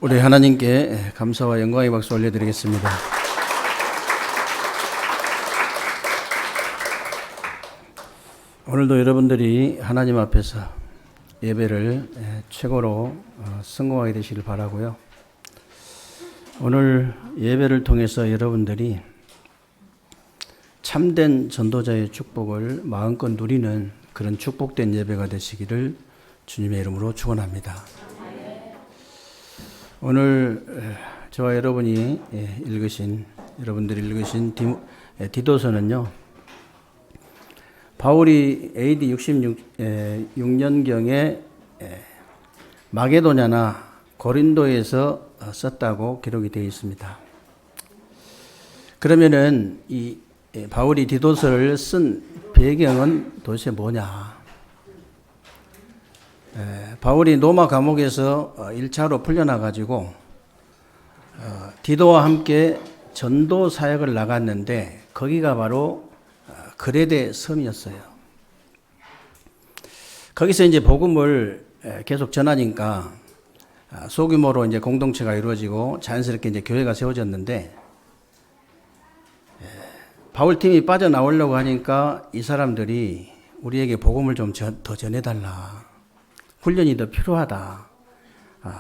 우리 하나님께 감사와 영광의 박수 올려드리겠습니다. 오늘도 여러분들이 하나님 앞에서 예배를 최고로 성공하게 되시길 바라고요. 오늘 예배를 통해서 여러분들이 참된 전도자의 축복을 마음껏 누리는 그런 축복된 예배가 되시기를 주님의 이름으로 축원합니다. 오늘 저와 여러분들이 읽으신 디도서는요, 바울이 AD 66년경에 마게도냐나 고린도에서 썼다고 기록이 되어 있습니다. 그러면은 이 바울이 디도서를 쓴 배경은 도대체 뭐냐? 바울이 로마 감옥에서 1차로 풀려나가지고 디도와 함께 전도 사역을 나갔는데 거기가 바로 그레데 섬이었어요. 거기서 이제 복음을 계속 전하니까 소규모로 이제 공동체가 이루어지고 자연스럽게 이제 교회가 세워졌는데, 바울 팀이 빠져나오려고 하니까 이 사람들이 우리에게 복음을 좀 더 전해달라. 훈련이 더 필요하다.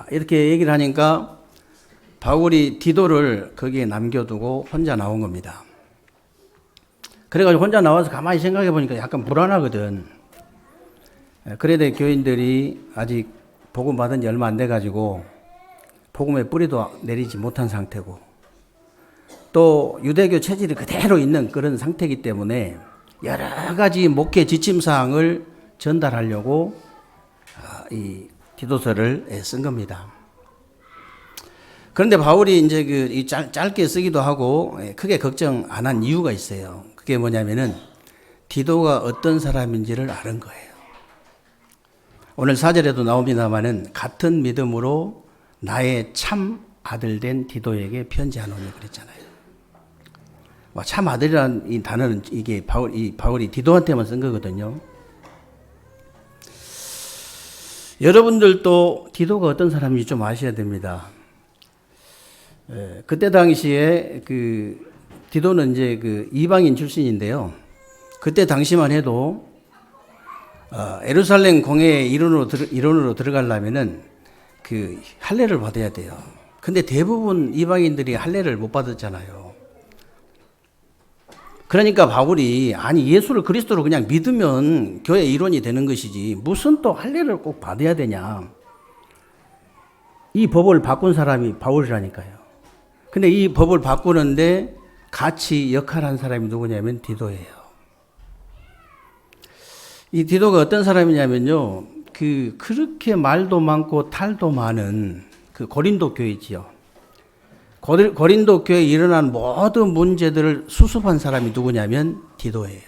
이렇게 얘기를 하니까 바울이 디도를 거기에 남겨두고 혼자 나온 겁니다. 그래가지고 혼자 나와서 가만히 생각해 보니까 약간 불안하거든. 그레데 교인들이 아직 복음 받은 지 얼마 안 돼가지고 복음의 뿌리도 내리지 못한 상태고, 또 유대교 체질이 그대로 있는 그런 상태이기 때문에 여러 가지 목회 지침사항을 전달하려고 이 디도서를 쓴 겁니다. 그런데 바울이 이제 짧게 쓰기도 하고 크게 걱정 안 한 이유가 있어요. 그게 뭐냐면은 디도가 어떤 사람인지를 아는 거예요. 오늘 4절에도 나옵니다만은 같은 믿음으로 나의 참 아들 된 디도에게 편지하노니 그랬잖아요. 참 아들이라는 이 단어는 이게 바울이 디도한테만 쓴 거거든요. 여러분들도 디도가 어떤 사람인지 좀 아셔야 됩니다. 그때 당시에 디도는 이제 이방인 출신인데요. 그때 당시만 해도 예루살렘 공회의 일원으로 들어가려면은 할례를 받아야 돼요. 근데 대부분 이방인들이 할례를 못 받았잖아요. 그러니까 바울이 예수를 그리스도로 그냥 믿으면 교회 일원이 되는 것이지 무슨 또 할례를 꼭 받아야 되냐. 이 법을 바꾼 사람이 바울이라니까요. 근데 이 법을 바꾸는데 같이 역할한 사람이 누구냐면 디도예요. 이 디도가 어떤 사람이냐면요, 그렇게 말도 많고 탈도 많은 고린도 교회지요. 고린도 교회에 일어난 모든 문제들을 수습한 사람이 누구냐면 디도예요.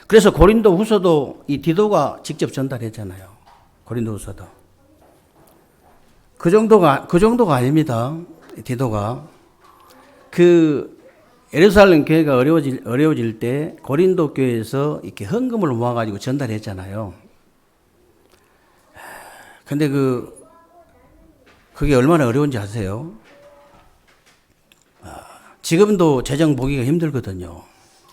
그래서 고린도 후서도 이 디도가 직접 전달했잖아요. 고린도 후서도. 그 정도가 아닙니다. 디도가. 예루살렘 교회가 어려워질 때 고린도 교회에서 이렇게 헌금을 모아가지고 전달했잖아요. 근데 그게 얼마나 어려운지 아세요? 지금도 재정 보기가 힘들거든요.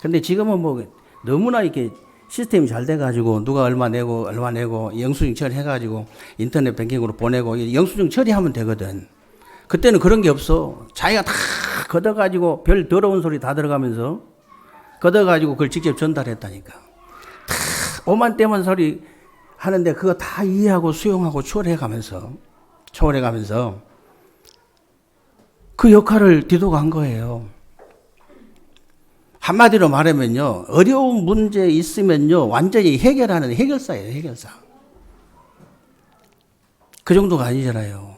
근데 지금은 너무나 이렇게 시스템이 잘 돼가지고 누가 얼마 내고 영수증 처리해가지고 인터넷 뱅킹으로 보내고 영수증 처리하면 되거든. 그때는 그런 게 없어. 자기가 다 걷어가지고 별 더러운 소리 다 들어가면서 걷어가지고 그걸 직접 전달했다니까. 다 오만 때만 소리 하는데 그거 다 이해하고 수용하고 초월해가면서 그 역할을 디도가 한 거예요. 한마디로 말하면요, 어려운 문제 있으면요 완전히 해결하는 해결사예요. 해결사. 그 정도가 아니잖아요.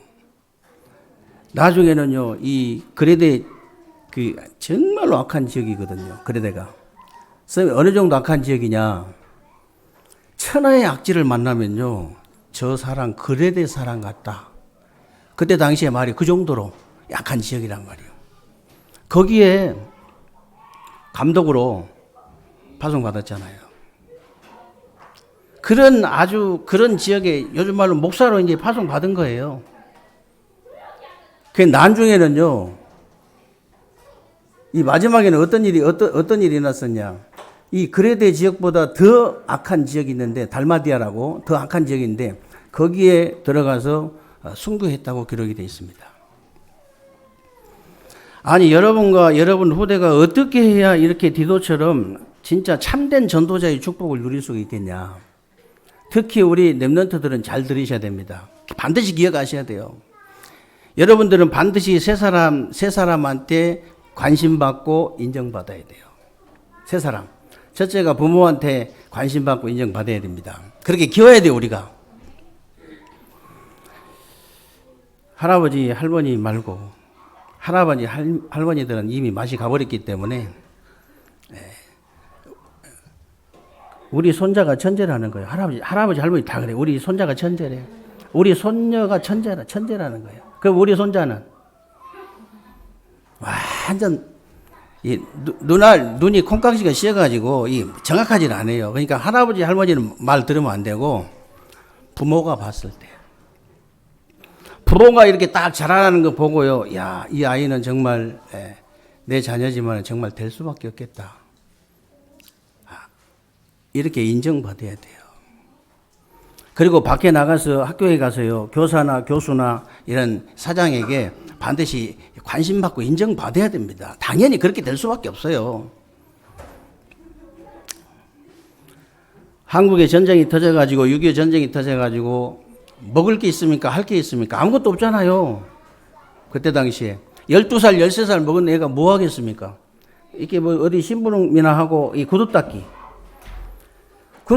나중에는요, 이 그레데 정말로 악한 지역이거든요. 그레데가 어느 정도 악한 지역이냐, 천하의 악질을 만나면요 저 사람 그레데 사람 같다. 그때 당시에 말이 그 정도로 약한 지역이란 말이에요. 거기에 감독으로 파송받았잖아요. 그런 지역에 요즘 말로 목사로 이제 파송받은 거예요. 그 나중에는요, 이 마지막에는 어떤 일이 일어났었냐. 이 그레데 지역보다 더 악한 지역이 있는데, 달마디아라고 더 악한 지역인데, 거기에 들어가서 순교했다고 기록이 되어 있습니다. 아니, 여러분과 여러분 후대가 어떻게 해야 이렇게 디도처럼 진짜 참된 전도자의 축복을 누릴 수가 있겠냐. 특히 우리 렘넌트들은 잘 들으셔야 됩니다. 반드시 기억하셔야 돼요. 여러분들은 반드시 세 사람한테 관심받고 인정받아야 돼요. 세 사람. 첫째가 부모한테 관심받고 인정받아야 됩니다. 그렇게 키워야 돼요, 우리가. 할아버지, 할머니 말고, 할아버지, 할머니들은 이미 맛이 가버렸기 때문에, 우리 손자가 천재라는 거예요. 할아버지, 할머니 다 그래. 우리 손자가 천재래. 우리 손녀가 천재라는 거예요. 그럼 우리 손자는 완전 눈이 콩깍지가 씌어가지고 정확하지 않아요. 그러니까 할아버지, 할머니는 말 들으면 안 되고 부모가 봤을 때 부모가 이렇게 딱 자라나는 거 보고요. 야, 이 아이는 정말 내 자녀지만 정말 될 수밖에 없겠다. 이렇게 인정받아야 돼요. 그리고 밖에 나가서 학교에 가서요. 교사나 교수나 이런 사장에게 반드시 관심받고 인정받아야 됩니다. 당연히 그렇게 될 수밖에 없어요. 한국에 전쟁이 터져가지고 6.25 전쟁이 터져가지고 먹을 게 있습니까? 할 게 있습니까? 아무것도 없잖아요. 그때 당시에 12살, 13살 먹은 애가 뭐 하겠습니까? 이렇게 뭐 어디 심부름이나 하고 이 구두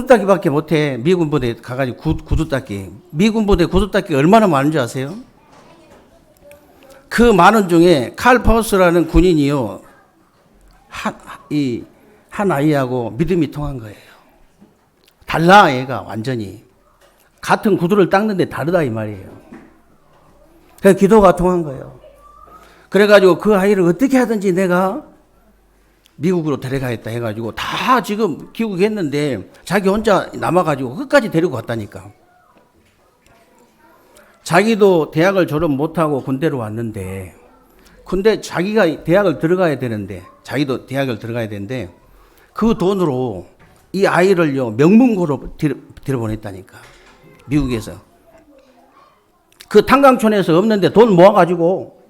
닦기밖에 못해. 미군 부대 가가지고 구두 닦기. 미군 부대 구두 닦기 얼마나 많은 줄 아세요? 그 많은 중에 칼 파우스라는 군인이요. 한 아이하고 믿음이 통한 거예요. 달라, 얘가 완전히. 같은 구두를 닦는데 다르다, 이 말이에요. 그래서 기도가 통한 거예요. 그래가지고 그 아이를 어떻게 하든지 내가 미국으로 데려가겠다 해가지고 다 지금 귀국했는데 자기 혼자 남아가지고 끝까지 데리고 갔다니까. 자기도 대학을 졸업 못하고 군대로 왔는데, 근데 자기가 대학을 들어가야 되는데, 자기도 대학을 들어가야 되는데, 그 돈으로 이 아이를요, 명문고로 들여보냈다니까. 미국에서. 그 탄광촌에서 없는데 돈 모아가지고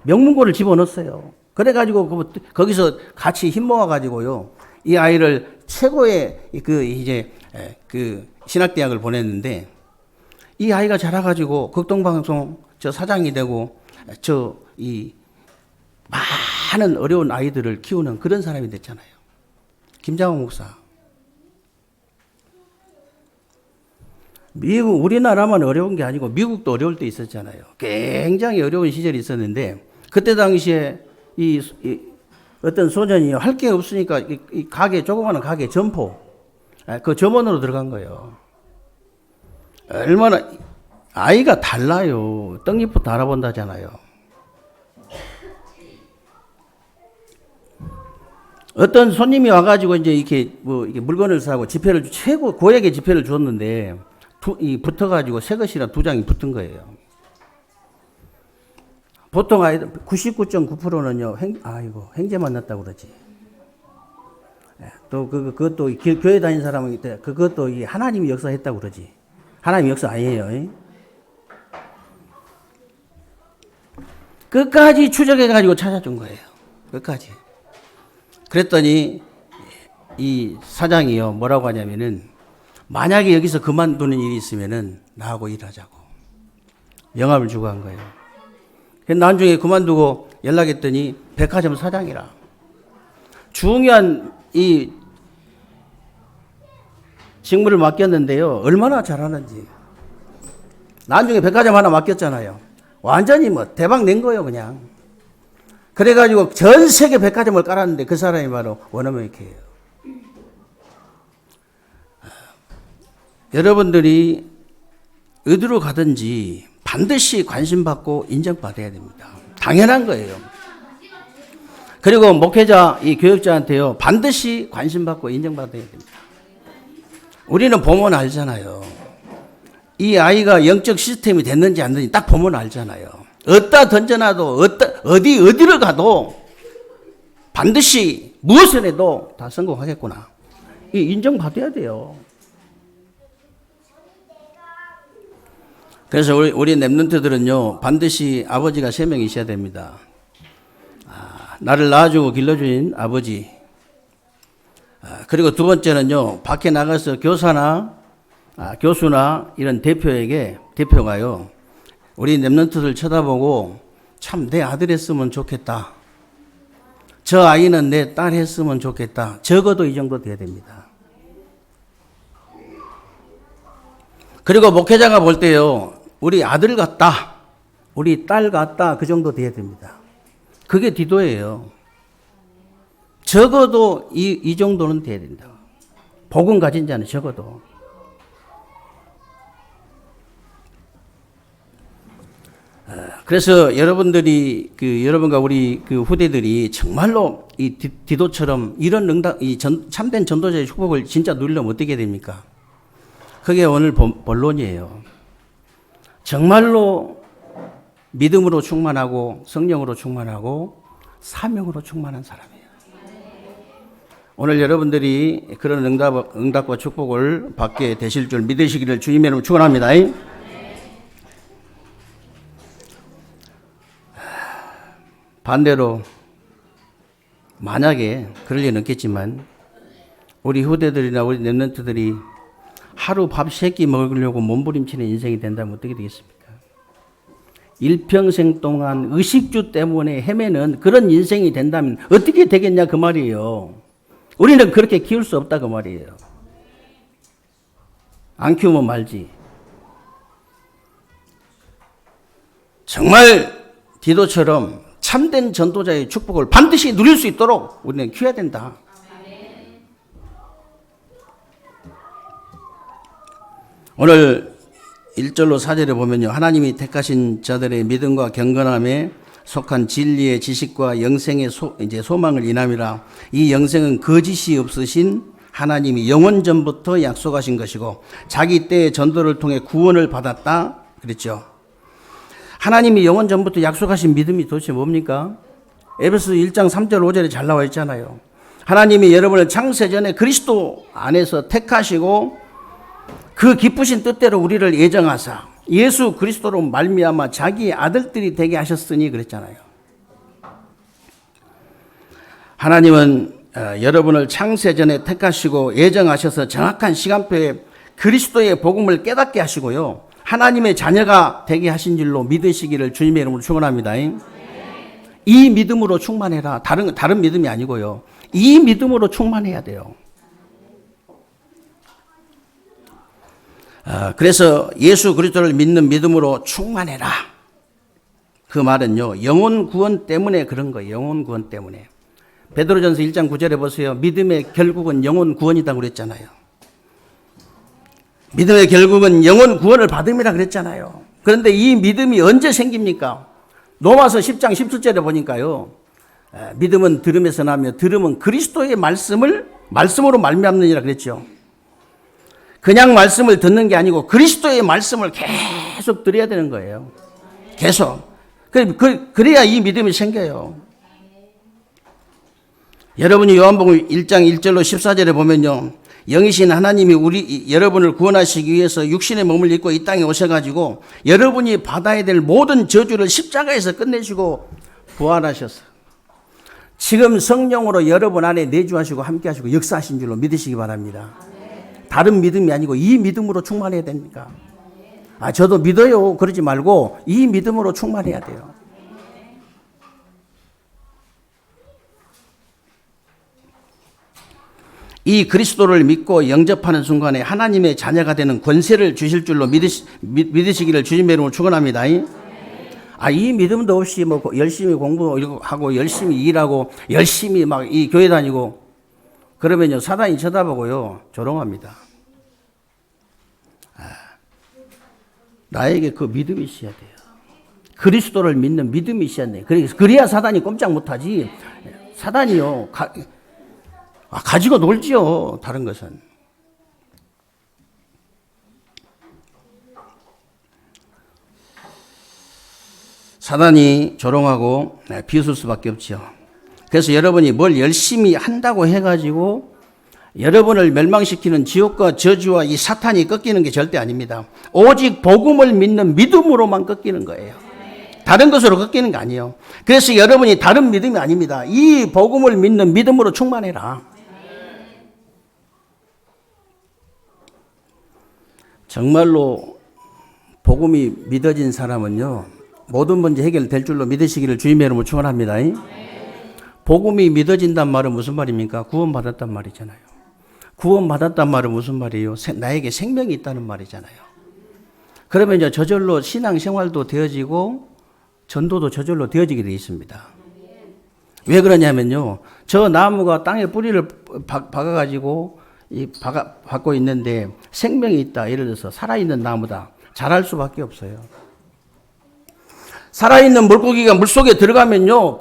명문고를 집어넣었어요. 그래가지고 거기서 같이 힘 모아가지고요, 이 아이를 최고의 그 신학대학을 보냈는데, 이 아이가 자라가지고 극동방송 사장이 되고 많은 어려운 아이들을 키우는 그런 사람이 됐잖아요. 김장호 목사. 우리나라만 어려운 게 아니고 미국도 어려울 때 있었잖아요. 굉장히 어려운 시절이 있었는데, 그때 당시에 어떤 소년이 할 게 없으니까 이 가게, 조그마한 가게 점포, 그 점원으로 들어간 거예요. 얼마나 아이가 달라요. 떡잎부터 알아본다잖아요. 어떤 손님이 와가지고 이제 이렇게 물건을 사고 지폐를 최고 고액의 지폐를 줬는데 붙어가지고 새 것이라 2장이 붙은 거예요. 보통 아이들 99.9%는요 행제 만났다고 그러지. 또 그것도 교회 다니는 사람은 그것도 하나님이 역사했다고 그러지. 하나님 역사 아니에요. 끝까지 추적해가지고 찾아준 거예요. 끝까지. 그랬더니 이 사장이요 뭐라고 하냐면은, 만약에 여기서 그만두는 일이 있으면은 나하고 일하자고 명함을 주고 한 거예요. 나중에 그만두고 연락했더니 백화점 사장이라. 중요한 이 직무를 맡겼는데요, 얼마나 잘하는지. 나중에 백화점 하나 맡겼잖아요. 완전히 대박 낸 거예요, 그냥. 그래가지고 전 세계 백화점을 깔았는데 그 사람이 바로 원어메이커예요. 여러분들이 어디로 가든지 반드시 관심받고 인정받아야 됩니다. 당연한 거예요. 그리고 목회자, 이 교육자한테요, 반드시 관심받고 인정받아야 됩니다. 우리는 보면 알잖아요. 이 아이가 영적 시스템이 됐는지 안 됐는지 딱 보면 알잖아요. 어디다 던져놔도 어디를 가도 반드시 무엇을 해도 다 성공하겠구나. 이 인정받아야 돼요. 그래서 우리 랩런트들은요, 반드시 아버지가 3명 있어야 됩니다. 나를 낳아주고 길러주신 아버지. 그리고 두 번째는요, 밖에 나가서 교사나 교수나 이런 대표가요, 우리 랩런트들 쳐다보고 참 내 아들 했으면 좋겠다. 저 아이는 내 딸 했으면 좋겠다. 적어도 이 정도 돼야 됩니다. 그리고 목회자가 볼 때요, 우리 아들 같다, 우리 딸 같다, 그 정도 돼야 됩니다. 그게 디도예요. 적어도 이 정도는 돼야 된다. 복음 가진 자는 적어도. 그래서 여러분들이 여러분과 우리 후대들이 정말로 이 디도처럼 이런 참된 전도자의 축복을 진짜 누리려면 어떻게 됩니까? 그게 오늘 본론이에요. 정말로 믿음으로 충만하고 성령으로 충만하고 사명으로 충만한 사람이에요. 오늘 여러분들이 그런 응답과 축복을 받게 되실 줄 믿으시기를 주님의 이름으로 축원합니다. 반대로 만약에 그럴 일은 없겠지만 우리 후대들이나 우리 랩런트들이 하루 밥 3끼 먹으려고 몸부림치는 인생이 된다면 어떻게 되겠습니까? 일평생 동안 의식주 때문에 헤매는 그런 인생이 된다면 어떻게 되겠냐 그 말이에요. 우리는 그렇게 키울 수 없다 그 말이에요. 안 키우면 말지. 정말 디도처럼 참된 전도자의 축복을 반드시 누릴 수 있도록 우리는 키워야 된다. 오늘 1절로 4절에 보면요, 하나님이 택하신 자들의 믿음과 경건함에 속한 진리의 지식과 영생의 소망을 인함이라. 이 영생은 거짓이 없으신 하나님이 영원 전부터 약속하신 것이고 자기 때의 전도를 통해 구원을 받았다 그랬죠. 하나님이 영원 전부터 약속하신 믿음이 도대체 뭡니까? 에베소 1장 3절 5절에 잘 나와 있잖아요. 하나님이 여러분을 창세전에 그리스도 안에서 택하시고 그 기쁘신 뜻대로 우리를 예정하사 예수 그리스도로 말미암아 자기의 아들들이 되게 하셨으니 그랬잖아요. 하나님은 여러분을 창세전에 택하시고 예정하셔서 정확한 시간표에 그리스도의 복음을 깨닫게 하시고요, 하나님의 자녀가 되게 하신 줄로 믿으시기를 주님의 이름으로 축원합니다. 이 믿음으로 충만해라. 다른 믿음이 아니고요, 이 믿음으로 충만해야 돼요. 그래서 예수 그리스도를 믿는 믿음으로 충만해라. 그 말은요, 영혼 구원 때문에 그런 거예요. 영혼 구원 때문에. 베드로전서 1장 9절에 보세요. 믿음의 결국은 영혼 구원이라고 그랬잖아요. 믿음의 결국은 영혼 구원을 받음이라 그랬잖아요. 그런데 이 믿음이 언제 생깁니까? 로마서 10장 17절에 보니까요, 믿음은 들음에서 나며 들음은 그리스도의 말씀으로 말미암느니라 그랬죠. 그냥 말씀을 듣는 게 아니고 그리스도의 말씀을 계속 들어야 되는 거예요. 계속. 그래야 이 믿음이 생겨요. 여러분이 요한복음 1장 1절로 14절에 보면요, 영이신 하나님이 여러분을 구원하시기 위해서 육신의 몸을 입고 이 땅에 오셔가지고 여러분이 받아야 될 모든 저주를 십자가에서 끝내시고 부활하셔서 지금 성령으로 여러분 안에 내주하시고 함께하시고 역사하신 줄로 믿으시기 바랍니다. 다른 믿음이 아니고 이 믿음으로 충만해야 됩니까? 저도 믿어요 그러지 말고 이 믿음으로 충만해야 돼요. 이 그리스도를 믿고 영접하는 순간에 하나님의 자녀가 되는 권세를 주실 줄로 믿으시기를 주님의 이름으로 축원합니다. 이 믿음도 없이 뭐 열심히 공부하고 열심히 일하고 열심히 막 이 교회 다니고 그러면요, 사단이 쳐다보고요, 조롱합니다. 나에게 그 믿음이 있어야 돼요. 그리스도를 믿는 믿음이 있어야 돼요. 그래야 사단이 꼼짝 못하지. 사단이요, 가지고 놀지요, 다른 것은. 사단이 조롱하고 비웃을 수밖에 없죠. 그래서 여러분이 뭘 열심히 한다고 해가지고 여러분을 멸망시키는 지옥과 저주와 이 사탄이 꺾이는 게 절대 아닙니다. 오직 복음을 믿는 믿음으로만 꺾이는 거예요. 다른 것으로 꺾이는 게 아니에요. 그래서 여러분이 다른 믿음이 아닙니다. 이 복음을 믿는 믿음으로 충만해라. 정말로 복음이 믿어진 사람은요, 모든 문제 해결될 줄로 믿으시기를 주님의 이름으로 축원합니다. 복음이 믿어진단 말은 무슨 말입니까? 구원받았단 말이잖아요. 구원받았단 말은 무슨 말이에요? 나에게 생명이 있다는 말이잖아요. 그러면 이제 저절로 신앙생활도 되어지고 전도도 저절로 되어지게 되어 있습니다. 왜 그러냐면요, 저 나무가 땅에 뿌리를 박아가지고 박고 있는데 생명이 있다. 예를 들어서 살아있는 나무다. 자랄 수밖에 없어요. 살아있는 물고기가 물속에 들어가면요,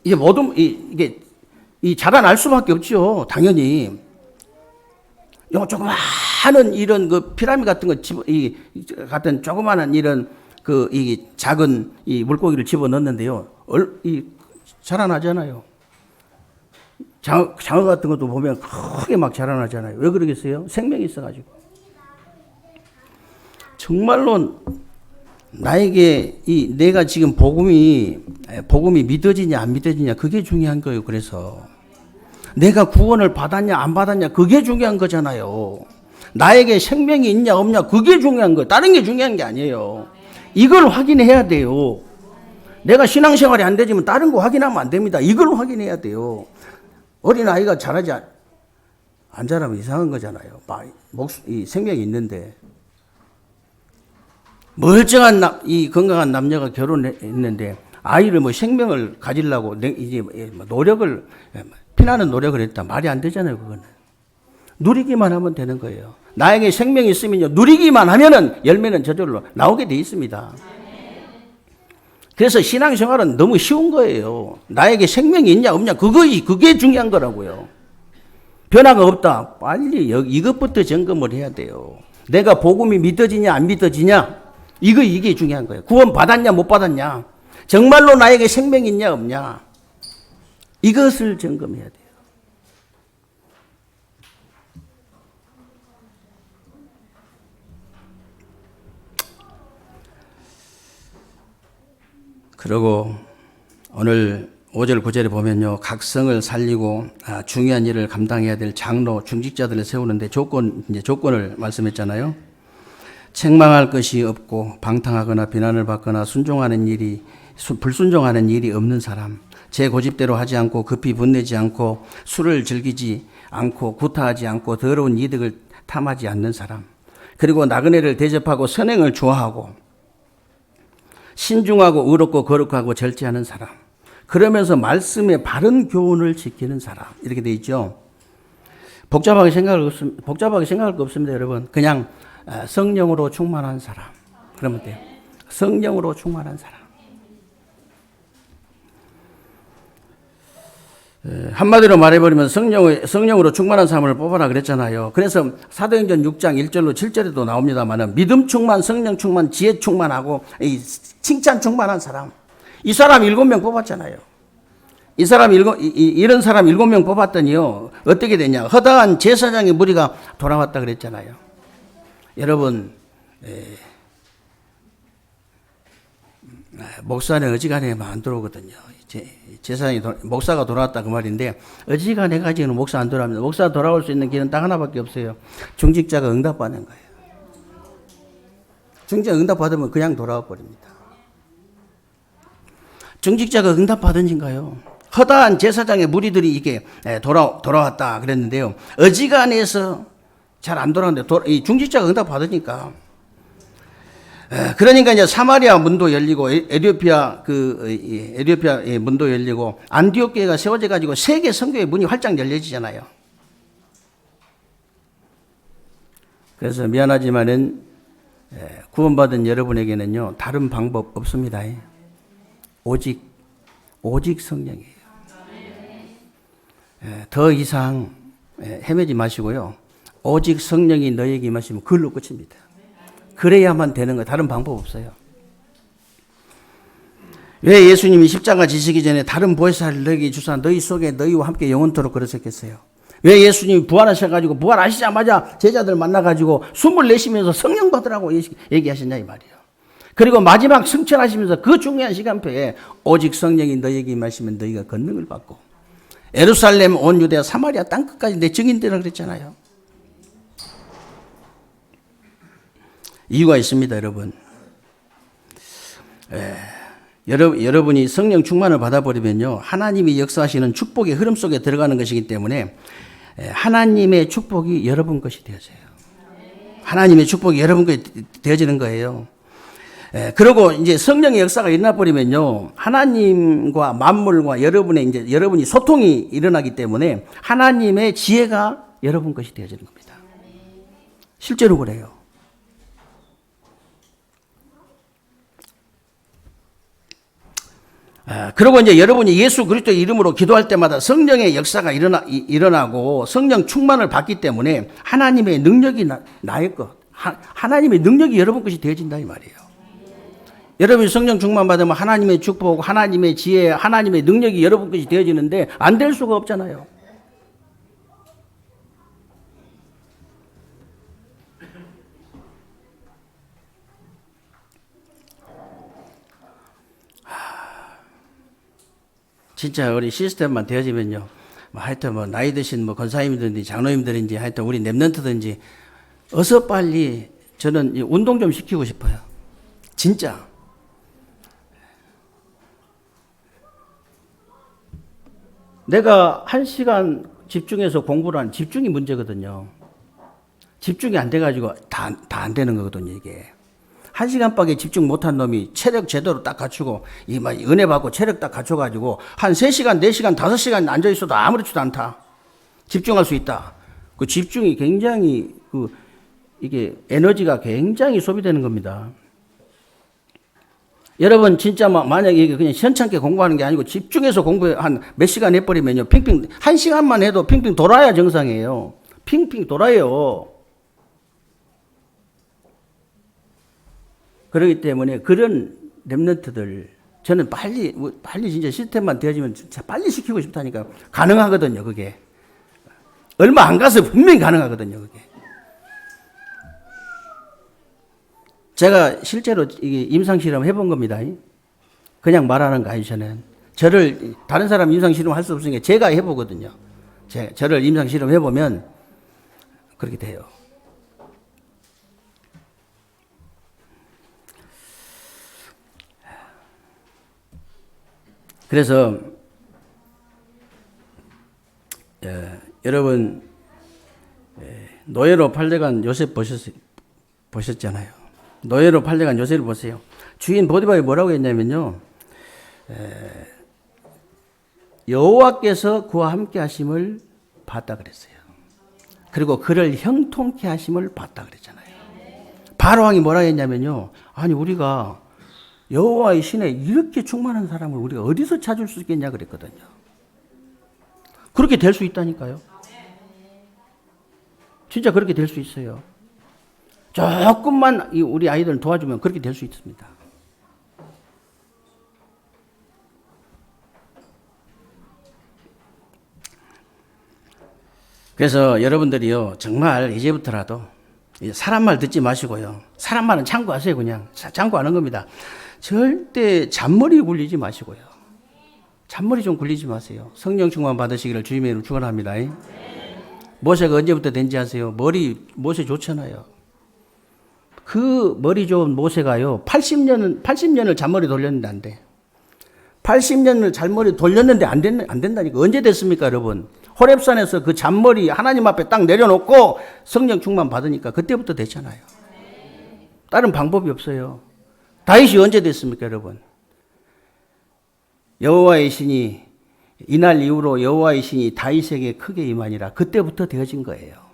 이게 모든, 이게 자라날 수밖에 없죠. 당연히. 요 조그마한 이런 그 피라미드 같은 거 같은 조그마한 이런 이 작은 이 물고기를 집어 넣는데요. 자라나잖아요. 장어 같은 것도 보면 크게 막 자라나잖아요. 왜 그러겠어요? 생명이 있어가지고. 정말로 나에게 내가 지금 복음이 믿어지냐 안 믿어지냐 그게 중요한 거예요. 그래서 내가 구원을 받았냐 안 받았냐 그게 중요한 거잖아요. 나에게 생명이 있냐 없냐 그게 중요한 거예요. 다른 게 중요한 게 아니에요. 이걸 확인해야 돼요. 내가 신앙생활이 안 되지만 다른 거 확인하면 안 됩니다. 이걸 확인해야 돼요. 어린아이가 자라지 안 자라면 이상한 거잖아요. 이 생명이 있는데. 멀쩡한 이 건강한 남녀가 결혼했는데 아이를 생명을 가지려고 이제 노력을 피나는 노력을 했다. 말이 안 되잖아요. 그거는. 누리기만 하면 되는 거예요. 나에게 생명이 있으면요, 누리기만 하면은 열매는 저절로 나오게 돼 있습니다. 그래서 신앙생활은 너무 쉬운 거예요. 나에게 생명이 있냐 없냐 그게 중요한 거라고요. 변화가 없다. 빨리 이것부터 점검을 해야 돼요. 내가 복음이 믿어지냐 안 믿어지냐 이게 중요한 거예요. 구원 받았냐 못 받았냐, 정말로 나에게 생명이 있냐 없냐, 이것을 점검해야 돼요. 그리고 오늘 5절 9절에 보면요, 각성을 살리고 중요한 일을 감당해야 될 장로 중직자들을 세우는데 조건을 말씀했잖아요. 책망할 것이 없고 방탕하거나 비난을 받거나 불순종하는 일이 없는 사람, 제 고집대로 하지 않고 급히 분내지 않고 술을 즐기지 않고 구타하지 않고 더러운 이득을 탐하지 않는 사람, 그리고 나그네를 대접하고 선행을 좋아하고 신중하고 의롭고 거룩하고 절제하는 사람, 그러면서 말씀의 바른 교훈을 지키는 사람, 이렇게 돼 있죠. 복잡하게 생각할 거 없습니다, 여러분. 그냥 성령으로 충만한 사람, 그러면 돼요. 성령으로 충만한 사람. 한마디로 말해버리면 성령으로 충만한 사람을 뽑아라 그랬잖아요. 그래서 사도행전 6장 1절로 7절에도 나옵니다만, 믿음 충만, 성령 충만, 지혜 충만하고 칭찬 충만한 사람, 이 사람 7명 뽑았잖아요. 이런 사람 7명 뽑았더니요, 어떻게 되냐, 허다한 제사장의 무리가 돌아왔다 그랬잖아요. 여러분, 목사는 어지간하면 안 들어오거든요. 제사장이 목사가 돌아왔다 그 말인데, 어지간해 가지고는 목사 안 돌아옵니다. 목사 돌아올 수 있는 길은 딱 하나밖에 없어요. 중직자가 응답받는 거예요. 중직자가 응답받으면 그냥 돌아와 버립니다. 중직자가 응답받으니까요, 허다한 제사장의 무리들이 이게 돌아왔다 그랬는데요, 어지간해서 잘 안 돌아왔는데 이 중직자가 응답받으니까, 그러니까 이제 사마리아 문도 열리고 에티오피아 문도 열리고 안디옥 교회가 세워져 가지고 세계 선교의 문이 활짝 열려지잖아요. 그래서 미안하지만은 구원받은 여러분에게는요, 다른 방법 없습니다. 오직 성령이에요. 더 이상 헤매지 마시고요, 오직 성령이 너에게 임하시면 그걸로 끝입니다. 그래야만 되는 거예요. 다른 방법 없어요. 왜 예수님이 십자가 지시기 전에 다른 보혜사를 너에게 주사 너희 속에 너희와 함께 영원토록 그러셨겠어요? 왜 예수님이 부활하셔가지고 부활하시자마자 제자들 만나가지고 숨을 내쉬면서 성령 받으라고 얘기하셨냐 이 말이에요. 그리고 마지막 승천하시면서 그 중요한 시간표에 오직 성령이 너희에게 임하시면 너희가 권능을 받고 예루살렘 온 유대야 사마리아 땅끝까지 내 증인되라 그랬잖아요. 이유가 있습니다, 여러분. 여러분이 성령 충만을 받아버리면요, 하나님이 역사하시는 축복의 흐름 속에 들어가는 것이기 때문에 하나님의 축복이 여러분 것이 되어져요. 하나님의 축복이 여러분 것이 되어지는 거예요. 그리고 이제 성령의 역사가 일어나 버리면요, 하나님과 만물과 여러분이 소통이 일어나기 때문에 하나님의 지혜가 여러분 것이 되어지는 겁니다. 실제로 그래요. 그리고 이제 여러분이 예수 그리스도의 이름으로 기도할 때마다 성령의 역사가 일어나고 성령 충만을 받기 때문에 하나님의 능력이 나의 것, 하나님의 능력이 여러분 것이 되어진다 이 말이에요. 여러분이 성령 충만 받으면 하나님의 축복, 하나님의 지혜, 하나님의 능력이 여러분 것이 되어지는데 안 될 수가 없잖아요. 진짜 우리 시스템만 되어지면요, 하여튼 나이 드신 권사님들인지 장로님들인지 하여튼 우리 랩런트든지 어서 빨리 저는 운동 좀 시키고 싶어요. 진짜. 내가 1시간 집중해서 공부를 하는 집중이 문제거든요. 집중이 안 돼가지고 다 안 되는 거거든요, 이게. 1시간밖에 집중 못한 놈이 체력 제대로 딱 갖추고, 은혜 받고 체력 딱 갖춰가지고, 한 3시간, 4시간, 5시간 앉아있어도 아무렇지도 않다. 집중할 수 있다. 그 집중이 굉장히, 이게 에너지가 굉장히 소비되는 겁니다. 여러분, 진짜 만약에 이게 그냥 현찮게 공부하는 게 아니고 집중해서 공부 한 몇 시간 해버리면요, 핑핑, 1시간만 해도 핑핑 돌아야 정상이에요. 핑핑 돌아요. 그렇기 때문에 그런 랩런트들 저는 빨리 진짜 시스템만 되어지면 진짜 빨리 시키고 싶다니까. 가능하거든요, 그게. 얼마 안 가서 분명히 가능하거든요, 그게. 제가 실제로 이게 임상실험 해본 겁니다. 그냥 말하는 거 아니에요, 저는. 다른 사람 임상실험 할 수 없으니까 제가 해보거든요. 저를 임상실험 해보면 그렇게 돼요. 그래서 여러분 노예로 팔려간 요셉 보셨잖아요. 노예로 팔려간 요셉을 보세요. 주인 보디발이 뭐라고 했냐면요, 여호와께서 그와 함께 하심을 봤다 그랬어요. 그리고 그를 형통케 하심을 봤다 그랬잖아요. 바로왕이 뭐라 했냐면요, 아니 우리가 여호와의 신에 이렇게 충만한 사람을 우리가 어디서 찾을 수 있겠냐 그랬거든요. 그렇게 될 수 있다니까요. 진짜 그렇게 될 수 있어요. 조금만 우리 아이들 도와주면 그렇게 될 수 있습니다. 그래서 여러분들이요, 정말 이제부터라도 사람 말 듣지 마시고요, 사람 말은 참고하세요. 그냥 참고하는 겁니다. 절대 잔머리 굴리지 마시고요. 잔머리 좀 굴리지 마세요. 성령 충만 받으시기를 주님의 이름으로 축원합니다. 모세가 언제부터 된지 아세요? 모세 좋잖아요. 그 머리 좋은 모세가요, 80년을 잔머리 돌렸는데 안 돼. 80년을 잔머리 돌렸는데 안 된다니까. 언제 됐습니까, 여러분? 호렙산에서 그 잔머리 하나님 앞에 딱 내려놓고 성령 충만 받으니까 그때부터 됐잖아요. 다른 방법이 없어요. 다윗이 언제 됐습니까, 여러분? 여호와의 신이, 이날 이후로 여호와의 신이 다윗에게 크게 임하니라. 그때부터 되어진 거예요.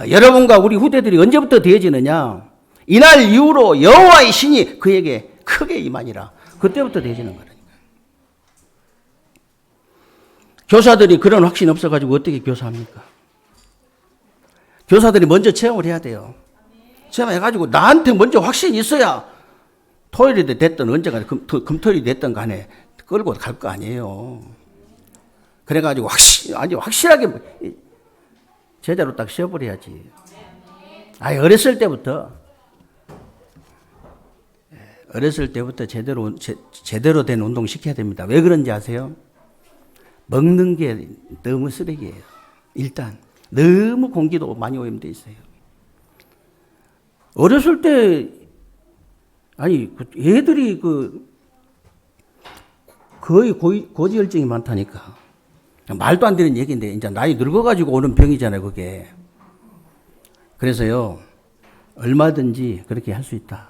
여러분과 우리 후대들이 언제부터 되어지느냐? 이날 이후로 여호와의 신이 그에게 크게 임하니라. 그때부터 되어지는 거라니까요. 교사들이 그런 확신이 없어가지고 어떻게 교사합니까? 교사들이 먼저 체험을 해야 돼요. 체험해가지고 나한테 먼저 확신이 있어야 토요일이 됐든 언제가 금토일이 됐든 간에 끌고 갈 거 아니에요. 그래가지고 아주 확실하게 제대로 딱 쉬어버려야지. 어렸을 때부터 제대로 된 운동 시켜야 됩니다. 왜 그런지 아세요? 먹는 게 너무 쓰레기예요. 일단 너무 공기도 많이 오염돼 있어요. 어렸을 때 애들이 거의 고지혈증이 많다니까. 말도 안 되는 얘기인데 이제 나이 늙어가지고 오는 병이잖아요, 그게. 그래서요, 얼마든지 그렇게 할 수 있다.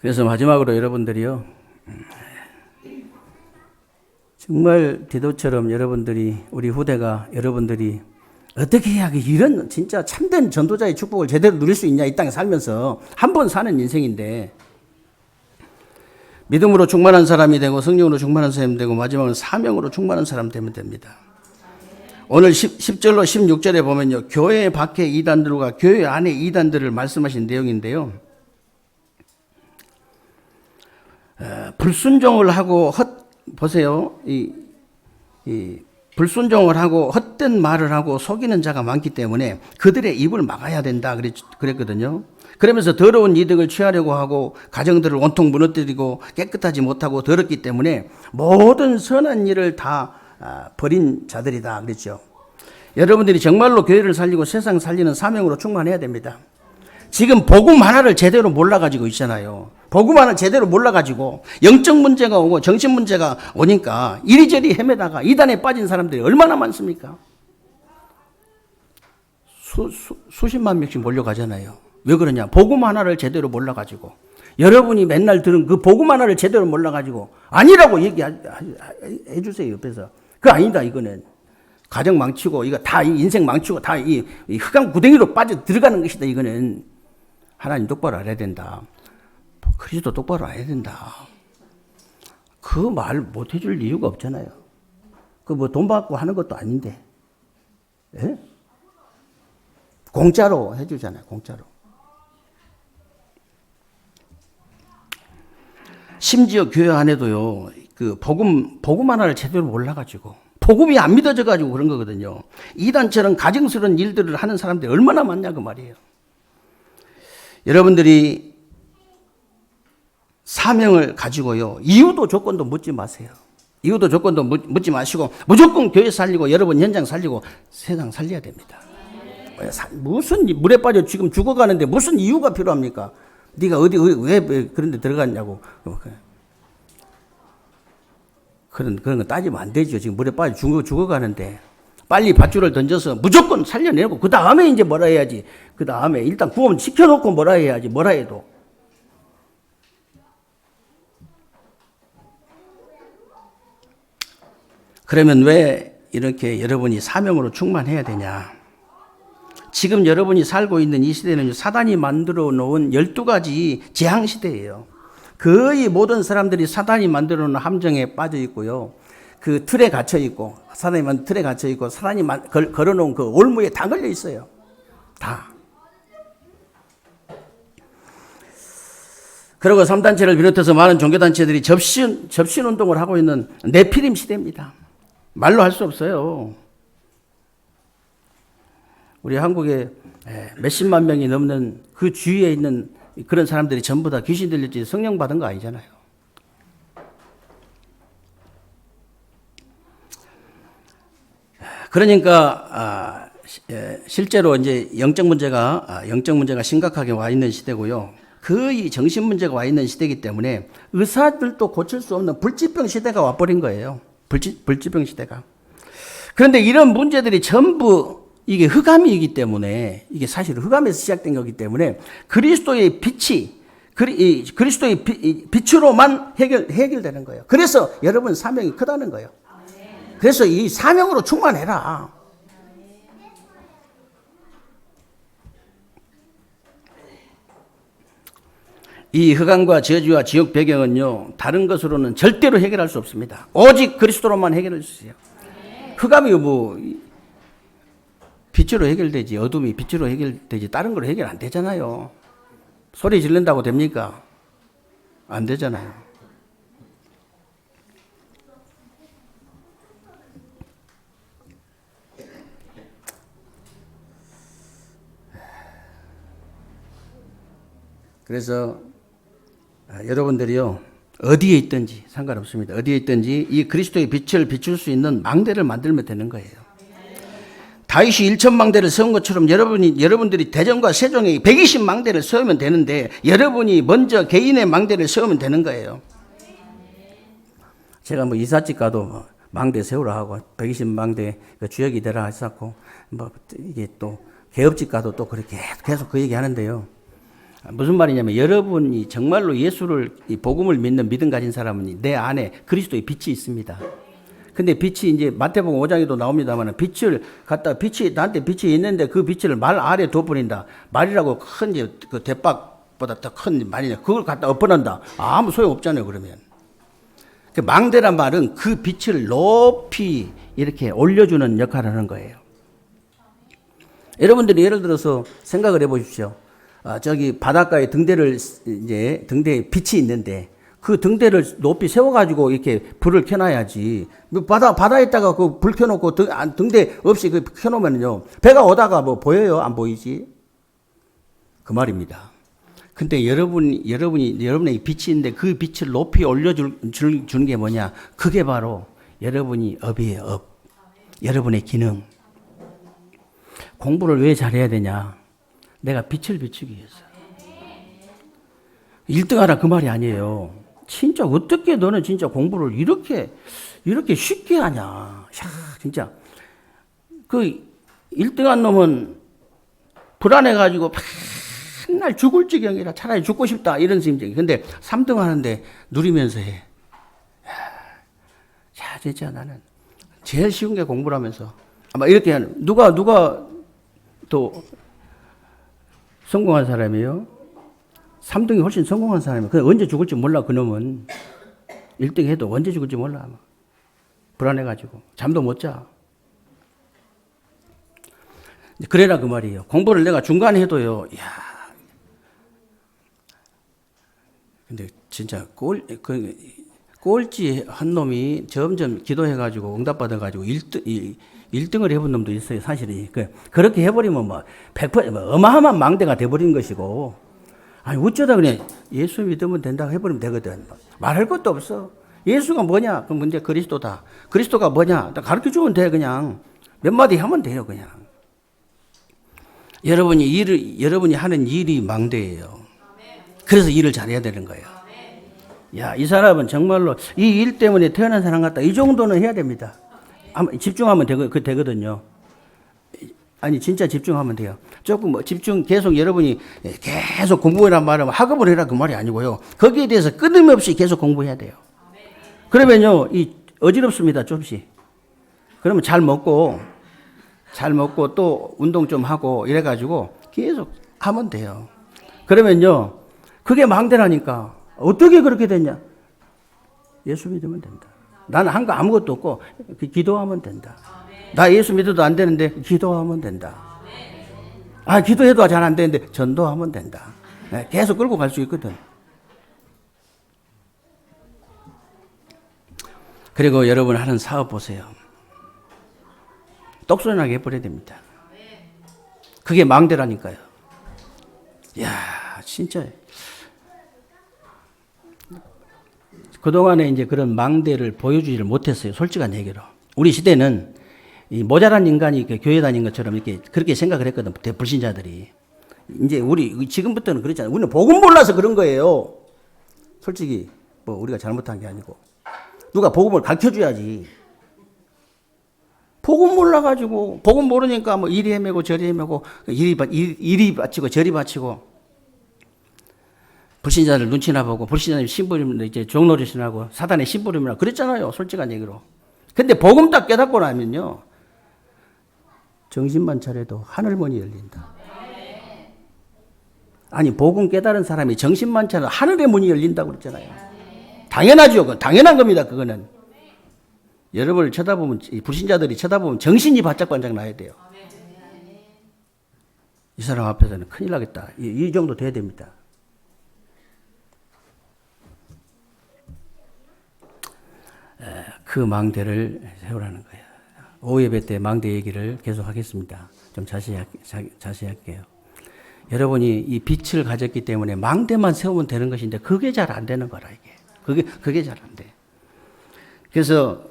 그래서 마지막으로 여러분들이요, 정말 디도처럼 우리 후대가 여러분들이 어떻게 해야 이런 진짜 참된 전도자의 축복을 제대로 누릴 수 있냐, 이 땅에 살면서. 한 번 사는 인생인데, 믿음으로 충만한 사람이 되고 성령으로 충만한 사람이 되고 마지막은 사명으로 충만한 사람 되면 됩니다. 오늘 10절로 16절에 보면요, 교회 밖의 이단들과 교회 안의 이단들을 말씀하신 내용인데요, 불순종을 하고 보세요. 불순종을 하고 헛된 말을 하고 속이는 자가 많기 때문에 그들의 입을 막아야 된다 그랬거든요. 그러면서 더러운 이득을 취하려고 하고 가정들을 온통 무너뜨리고 깨끗하지 못하고 더럽기 때문에 모든 선한 일을 다 버린 자들이다 그랬죠. 여러분들이 정말로 교회를 살리고 세상 살리는 사명으로 충만해야 됩니다. 지금 복음 하나를 제대로 몰라가지고 있잖아요. 복음 하나를 제대로 몰라가지고 영적 문제가 오고 정신 문제가 오니까 이리저리 헤매다가 이단에 빠진 사람들이 얼마나 많습니까? 수십만 명씩 몰려가잖아요. 왜 그러냐? 복음 하나를 제대로 몰라가지고. 여러분이 맨날 들은 그 복음 하나를 제대로 몰라가지고 아니라고 얘기해 주세요, 옆에서. 그거 아니다, 이거는. 가정 망치고 이거 다 인생 망치고 다 이 흑암 구덩이로 빠져 들어가는 것이다, 이거는. 하나님 똑바로 알아야 된다. 그리스도 똑바로 알아야 된다. 그 말 못 해줄 이유가 없잖아요. 그 뭐 돈 받고 하는 것도 아닌데. 예? 공짜로 해주잖아요, 공짜로. 심지어 교회 안에도요, 그 복음 하나를 제대로 몰라가지고, 복음이 안 믿어져가지고 그런 거거든요. 이단처럼 가증스러운 일들을 하는 사람들이 얼마나 많냐, 그 말이에요. 여러분들이 사명을 가지고요, 이유도 조건도 묻지 마세요. 이유도 조건도 묻지 마시고, 무조건 교회 살리고, 여러분 현장 살리고, 세상 살려야 됩니다. 무슨 물에 빠져 지금 죽어가는데 무슨 이유가 필요합니까? 네가 왜 그런 데 들어갔냐고. 그런 거 따지면 안 되죠. 지금 물에 빠져 죽어가는데. 빨리 밧줄을 던져서 무조건 살려내고, 그 다음에 이제 뭐라 해야지. 그 다음에 일단 구원 시켜놓고 뭐라 해야지. 뭐라 해도. 그러면 왜 이렇게 여러분이 사명으로 충만해야 되냐? 지금 여러분이 살고 있는 이 시대는 사단이 만들어 놓은 12가지 재앙시대예요. 거의 모든 사람들이 사단이 만들어 놓은 함정에 빠져 있고요. 그 틀에 갇혀 있고, 사단이 만든 틀에 갇혀 있고, 사단이 걸어 놓은 그 올무에 다 걸려 있어요. 다. 그리고 3단체를 비롯해서 많은 종교단체들이 접신 운동을 하고 있는 네피림 시대입니다. 말로 할 수 없어요. 우리 한국에 몇십만 명이 넘는 그 주위에 있는 그런 사람들이 전부 다 귀신 들렸지 성령 받은 거 아니잖아요. 그러니까 실제로 이제 영적 문제가 심각하게 와 있는 시대고요. 거의 정신 문제가 와 있는 시대이기 때문에 의사들도 고칠 수 없는 불치병 시대가 와버린 거예요. 불치병 시대가. 그런데 이런 문제들이 전부 이게 흑암이기 때문에, 이게 사실 흑암에서 시작된 거기 때문에 그리스도의 빛이, 그리스도의 빛으로만 해결되는 거예요. 그래서 여러분 사명이 크다는 거예요. 그래서 이 사명으로 충만해라. 이 흑암과 저주와 지옥 배경은요, 다른 것으로는 절대로 해결할 수 없습니다. 오직 그리스도로만 해결할 수 있어요. 흑암이 뭐 빛으로 해결되지. 어둠이 빛으로 해결되지. 다른 걸로 해결 안 되잖아요. 소리 지른다고 됩니까? 안 되잖아요. 그래서 여러분들이요, 어디에 있든지 상관없습니다. 어디에 있든지 이 그리스도의 빛을 비출 수 있는 망대를 만들면 되는 거예요. 다윗이 1,000망대를 세운 것처럼 여러분들이 대전과 세종에 120망대를 세우면 되는데, 여러분이 먼저 개인의 망대를 세우면 되는 거예요. 제가 뭐 이삿집 가도 망대 세우라 하고 120망대 주역이 되라 했었고, 뭐 이게 또 개업집 가도 또 그렇게 계속 그 얘기 하는데요. 무슨 말이냐면, 여러분이 정말로 예수를, 이 복음을 믿는 믿음 가진 사람은 내 안에 그리스도의 빛이 있습니다. 근데 빛이 이제 마태복음 5장에도 나옵니다만, 빛을 갖다, 나한테 빛이 있는데 그 빛을 말 아래 둬버린다. 말이라고 큰 이제 그 대박보다 더 큰 말이냐. 그걸 갖다 엎어놓는다. 아무 소용 없잖아요, 그러면. 그 망대란 말은 그 빛을 높이 이렇게 올려주는 역할을 하는 거예요. 여러분들이 예를 들어서 생각을 해 보십시오. 저기 바닷가에 등대에 빛이 있는데, 그 등대를 높이 세워가지고 이렇게 불을 켜놔야지. 바다에다가 그 불 켜놓고 등대 없이 그 켜놓으면요, 배가 오다가 뭐 보여요? 안 보이지? 그 말입니다. 근데 여러분의 빛이 있는데 그 빛을 높이 올려주는 게 뭐냐? 그게 바로 여러분이 업이에요, 업. 여러분의 기능. 공부를 왜 잘해야 되냐? 내가 빛을 비추기 위해서. 1등 하라 그 말이 아니에요. 진짜 어떻게 너는 진짜 공부를 이렇게 쉽게 하냐. 야, 진짜. 그 1등한 놈은 불안해가지고 맨날 죽을 지경이라 차라리 죽고 싶다 이런 심정이. 근데 3등 하는데 누리면서 해. 야, 진짜 나는 제일 쉬운 게 공부라면서. 아마 이렇게 하는, 누가 또 성공한 사람이에요? 3등이 훨씬 성공한 사람이에요. 근데 언제 죽을지 몰라, 그놈은. 1등 해도 언제 죽을지 몰라, 아마. 불안해가지고. 잠도 못 자. 그래라 그 말이에요. 공부를 내가 중간에 해도요, 이야. 근데 진짜 꼴찌 한 놈이 점점 기도해가지고 응답받아가지고 1등을 해본 놈도 있어요, 사실은. 그렇게 해버리면 뭐 100% 어마어마한 망대가 돼버린 것이고, 아니, 어쩌다 그냥 예수 믿으면 된다고 해버리면 되거든. 말할 것도 없어. 예수가 뭐냐? 그럼 문제 그리스도다. 그리스도가 뭐냐? 가르쳐 주면 돼, 그냥. 몇 마디 하면 돼요, 그냥. 여러분이 하는 일이 망대예요. 그래서 일을 잘해야 되는 거예요. 야, 이 사람은 정말로 이 일 때문에 태어난 사람 같다. 이 정도는 해야 됩니다. 집중하면 되거든요. 아니, 진짜 집중하면 돼요. 조금 뭐 계속 여러분이 계속 공부해란 말은 학업을 해라 그 말이 아니고요. 거기에 대해서 끊임없이 계속 공부해야 돼요. 그러면요, 어지럽습니다, 좀씩. 그러면 잘 먹고 또 운동 좀 하고 이래가지고 계속 하면 돼요. 그러면요, 그게 망대라니까. 어떻게 그렇게 됐냐? 예수 믿으면 된다. 나는 한 거 아무것도 없고 기도하면 된다. 나 예수 믿어도 안 되는데 기도하면 된다. 기도해도 잘 안 되는데 전도하면 된다. 계속 끌고 갈 수 있거든. 그리고 여러분 하는 사업 보세요. 똑소리 나게 해버려야 됩니다. 그게 망대라니까요. 이야, 진짜. 그동안에 이제 그런 망대를 보여주지를 못했어요. 솔직한 얘기로. 우리 시대는 이 모자란 인간이 이렇게 교회 다닌 것처럼 이렇게 그렇게 생각을 했거든. 불신자들이. 이제 지금부터는 그렇잖아요. 우리는 복음 몰라서 그런 거예요. 솔직히, 뭐 우리가 잘못한 게 아니고. 누가 복음을 가르쳐 줘야지. 복음 몰라가지고, 복음 모르니까 뭐 이리 헤매고 저리 헤매고, 이리 바치고 저리 바치고, 불신자들 눈치나 보고, 불신자들 심부름을 이제 종노릇이나 하고, 사단의 심부름이나 그랬잖아요. 솔직한 얘기로. 근데 복음 딱 깨닫고 나면요, 정신만 차려도 하늘문이 열린다. 아니, 복음 깨달은 사람이 정신만 차려도 하늘의 문이 열린다고 그랬잖아요. 당연하죠. 당연한 겁니다, 그거는. 여러분을 쳐다보면, 불신자들이 쳐다보면 정신이 바짝바짝 나야 돼요. 이 사람 앞에서는 큰일 나겠다. 이 정도 돼야 됩니다. 그 망대를 세우라는 거예요. 오예배 때 망대 얘기를 계속 하겠습니다. 좀 자세히 할게요. 여러분이 이 빛을 가졌기 때문에 망대만 세우면 되는 것인데 그게 잘 안 되는 거라 이게. 그게 잘 안 돼. 그래서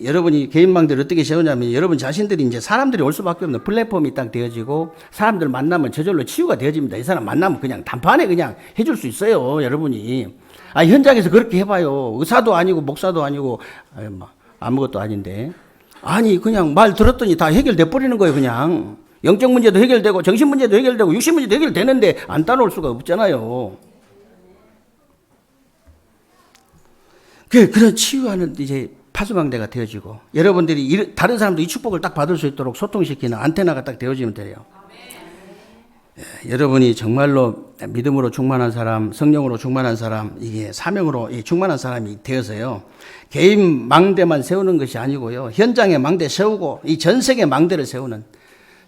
여러분이 개인 망대를 어떻게 세우냐면 여러분 자신들이 이제 사람들이 올 수밖에 없는 플랫폼이 딱 되어지고 사람들 만나면 저절로 치유가 되어집니다. 이 사람 만나면 그냥 단판에 그냥 해줄 수 있어요. 여러분이. 현장에서 그렇게 해봐요. 의사도 아니고 목사도 아니고 아무것도 아닌데. 아니 그냥 말 들었더니 다 해결돼 버리는 거예요. 그냥. 영적 문제도 해결되고 정신 문제도 해결되고 육신 문제도 해결되는데 안 따라올 수가 없잖아요. 그런 치유하는 이제 파수망대가 되어지고 여러분들이 다른 사람도 이 축복을 딱 받을 수 있도록 소통시키는 안테나가 딱 되어지면 돼요. 여러분이 정말로 믿음으로 충만한 사람, 성령으로 충만한 사람, 이게 사명으로 충만한 사람이 되어서요. 개인 망대만 세우는 것이 아니고요. 현장에 망대 세우고 이 전 세계 망대를 세우는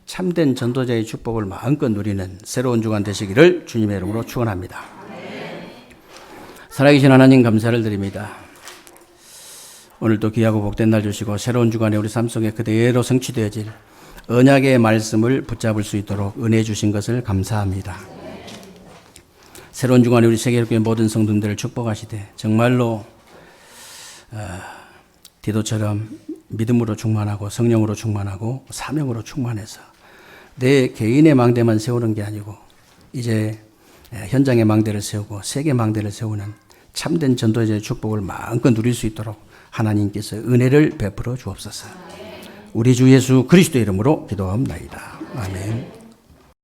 참된 전도자의 축복을 마음껏 누리는 새로운 주간 되시기를 주님의 이름으로 축원합니다. 살아계신 하나님 감사를 드립니다. 오늘도 귀하고 복된 날 주시고 새로운 주간에 우리 삶 속에 그대로 성취되어질 언약의 말씀을 붙잡을 수 있도록 은혜 주신 것을 감사합니다. 새로운 주간에 우리 세계교회 모든 성도들을 축복하시되 정말로 디도처럼 믿음으로 충만하고 성령으로 충만하고 사명으로 충만해서 내 개인의 망대만 세우는 게 아니고 이제 현장의 망대를 세우고 세계 망대를 세우는 참된 전도자의 축복을 마음껏 누릴 수 있도록 하나님께서 은혜를 베풀어 주옵소서. 우리 주 예수 그리스도의 이름으로 기도합니다. 아멘.